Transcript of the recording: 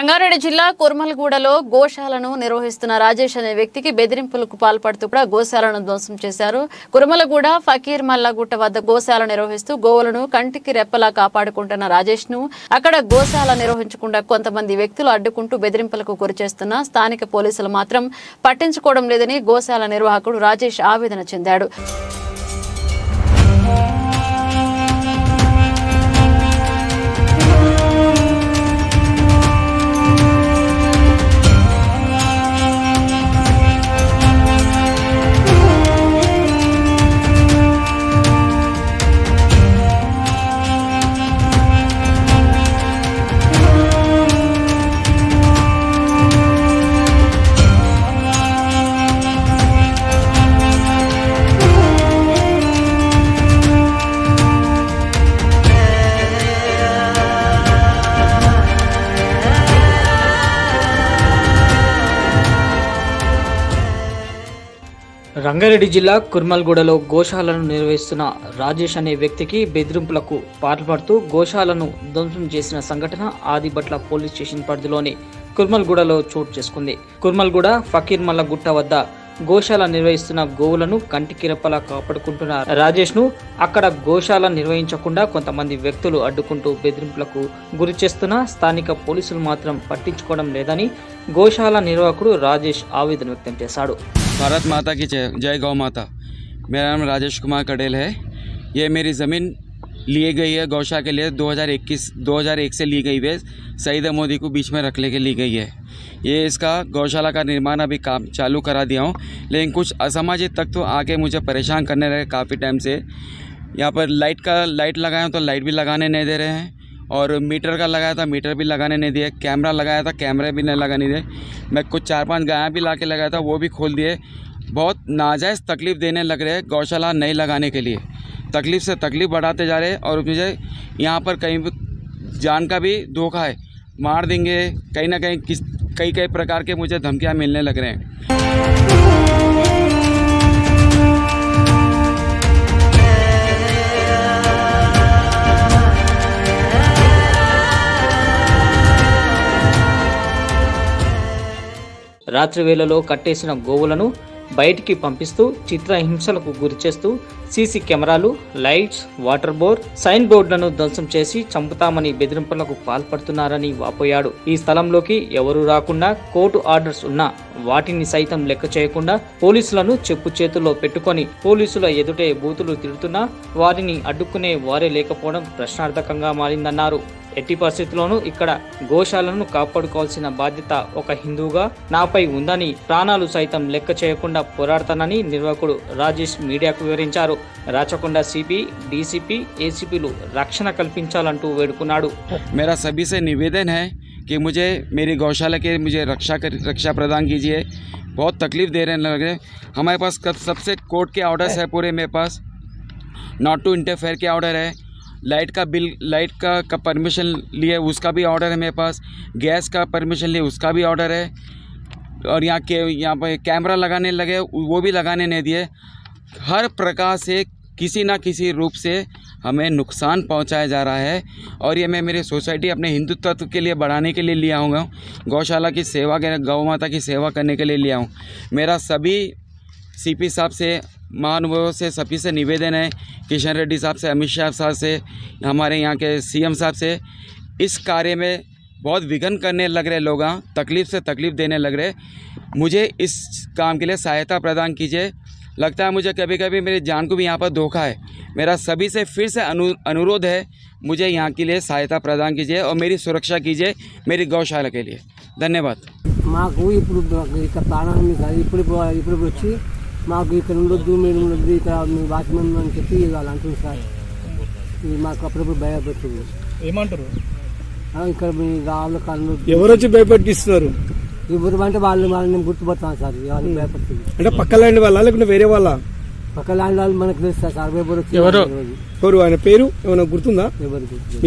రంగారెడ్డి జిల్లా కుర్మల్గూడలో గోశాలను నిర్వహిస్తున్న రాజేష్ అనే వ్యక్తికి బెదిరింపులకు పాల్పడుతూ కూడా గోశాలను ధ్వంసం చేశారు. కుర్మల్గూడ ఫకీర్ మల్లగుట్ట వద్ద గోశాల నిర్వహిస్తూ గోవులను కంటికి రెప్పలా కాపాడుకుంటున్న రాజేష్ ను అక్కడ గోశాల నిర్వహించకుండా కొంతమంది వ్యక్తులు అడ్డుకుంటూ బెదిరింపులకు గురిచేస్తున్న స్థానిక పోలీసులు మాత్రం పట్టించుకోవడం లేదని గోశాల నిర్వాహకుడు రాజేష్ ఆవేదన చెందాడు. రంగారెడ్డి జిల్లా కుర్మల్గూడలో గోశాలను నిర్వహిస్తున్న రాజేష్ అనే వ్యక్తికి బెదిరింపులకు పాల్పడుతూ గోశాలను ధ్వంసం చేసిన సంఘటన ఆదిబట్ల పోలీస్ స్టేషన్ పరిధిలోని కుర్మల్గూడలో చోటు చేసుకుంది. కుర్మల్గూడ ఫకీర్ మల్లగుట్ట వద్ద గోశాల నిర్వహిస్తున్న గోవులను కంటికి రెప్పలా కాపాడుకుంటున్న రాజేష్ ను అక్కడ గోశాల నిర్వహించకుండా కొంతమంది వ్యక్తులు అడ్డుకుంటూ బెదిరింపులకు గురి చేస్తున్న స్థానిక పోలీసులు మాత్రం పట్టించుకోవడం లేదని గోశాల నిర్వాహకుడు రాజేష్ ఆవేదన వ్యక్తం చేశాడు. भारत माता की जय गौ माता। मेरा नाम राजेश कुमार कडेल है। ये मेरी ज़मीन ली गई है गौशा के लिए 2001 से ली गई है। सईद मोदी को बीच में रखने के ली गई है। ये इसका गौशाला का निर्माण अभी काम चालू करा दिया हूँ, लेकिन कुछ असामाजिक तत्व तो आके मुझे परेशान करने लगे काफ़ी टाइम से। यहाँ पर लाइट लगाया तो लाइट भी लगाने नहीं दे रहे हैं, और मीटर का लगाया था मीटर भी लगाने नहीं दिए, कैमरा लगाया था कैमरे भी नहीं लगाने दिए। मैं कुछ 4-5 गाय भी ला के लगाया था वो भी खोल दिए। बहुत नाजायज़ तकलीफ़ देने लग रहे हैं गौशाला नहीं लगाने के लिए। तकलीफ़ से तकलीफ़ बढ़ाते जा रहे हैं, और मुझे यहाँ पर कहीं भी जान का भी धोखा है, मार देंगे कहीं ना कहीं कई प्रकार के मुझे धमकियाँ मिलने लग रहे हैं। రాత్రి వేళలో కట్టేసిన గోవులను బయటికి పంపిస్తూ చిత్రహింసలకు గురిచేస్తూ సీసీ కెమెరాలు, లైట్స్, వాటర్ బోర్, సైన్ బోర్డులను ధ్వంసం చేసి చంపుతామని బెదిరింపులకు పాల్పడుతున్నారని వాపోయాడు. ఈ స్థలంలోకి ఎవరూ రాకుండా కోర్టు ఆర్డర్స్ ఉన్నా వాటిని సైతం లెక్క చేయకుండా పోలీసులను చెప్పు చేతుల్లో పెట్టుకొని పోలీసుల ఎదుటే బూతులు తిడుతున్నా వారిని అడ్డుకునే వారే లేకపోవడం ప్రశ్నార్థకంగా మారిందన్నారు. ఎట్టి పరిస్థితుల్లోనూ ఇక్కడ గోశాలను కాపాడుకోవాల్సిన బాధ్యత ఒక హిందువుగా నాపై ఉందని, ప్రాణాలు సైతం లెక్క చేయకుండా పోరాడతానని నిర్వాహకుడు రాజేష్ మీడియాకు వివరించారు. రాచకొండ సిపి, డీసీపీ, ఏసీపీలు రక్షణ కల్పించాలంటూ వేడుకున్నాడు. मेरा सभी से निवेदन है कि मुझे मेरी गौशाला के मुझे रक्षा प्रदान कीजिए। बहुत तकलीफ़ दे रहे लगे। हमारे पास सबसे कोर्ट के ऑर्डर्स है पूरे, मेरे पास नॉट टू इंटरफेयर के ऑर्डर है, लाइट का परमिशन लिए उसका भी ऑर्डर है मेरे पास, गैस का परमिशन लिए उसका भी ऑर्डर है, और यहाँ पर कैमरा लगाने लगे वो भी लगाने नहीं दिए। हर प्रकार से किसी ना किसी रूप से हमें नुकसान पहुंचाया जा रहा है, और ये मैं मेरी सोसाइटी अपने हिंदुत्व के लिए बढ़ाने के लिए लिया हूँ, गौशाला की सेवा के गौ माता की सेवा करने के लिए लिया हूँ। मेरा सभी सीपी साहब से, महानुभावों से, सभी से निवेदन है, किशन रेड्डी साहब से, अमित शाह साहब से, हमारे यहाँ के सीएम साहब से, इस कार्य में बहुत विघ्न करने लग रहे लोग, तकलीफ़ से तकलीफ़ देने लग रहे। मुझे इस काम के लिए सहायता प्रदान कीजिए। लगता है मुझे कभी कभी मेरी जान को भी यहाँ पर धोखा है। मेरा सभी से फिर से अनुरोध है, मुझे यहाँ के लिए सहायता प्रदान कीजिए और मेरी सुरक्षा कीजिए मेरी गौशाला के लिए। धन्यवाद। మాకు ఇప్పుడు ప్రాణం ఇప్పుడు వచ్చి మాకు ఇక్కడ ఉండొద్దు, మీరు ఉండొద్దు, ఇక్కడ మీ వాచ్మెన్ అని చెప్పి వాళ్ళు అంటుంది సార్. మాకు అప్పుడప్పుడు భయపెడుతుంది. ఏమంటారు ఇక్కడ మీ రాళ్ళు కళ్ళు ఎవరు వచ్చి భయపెట్టిస్తున్నారు? ఎవరు అంటే వాళ్ళని గుర్తుపడతాను సార్. వాళ్ళకి భయపడుతుంది అంటే పక్క ల్యాండ్ వాళ్ళ లేకుంటే వేరే వాళ్ళ? పక్క ల్యాండ్ వాళ్ళు మనకు తెలుస్తారు సార్. ఎవరు ఆయన పేరు ఏమైనా గుర్తుందా? ఎవరు గుర్తు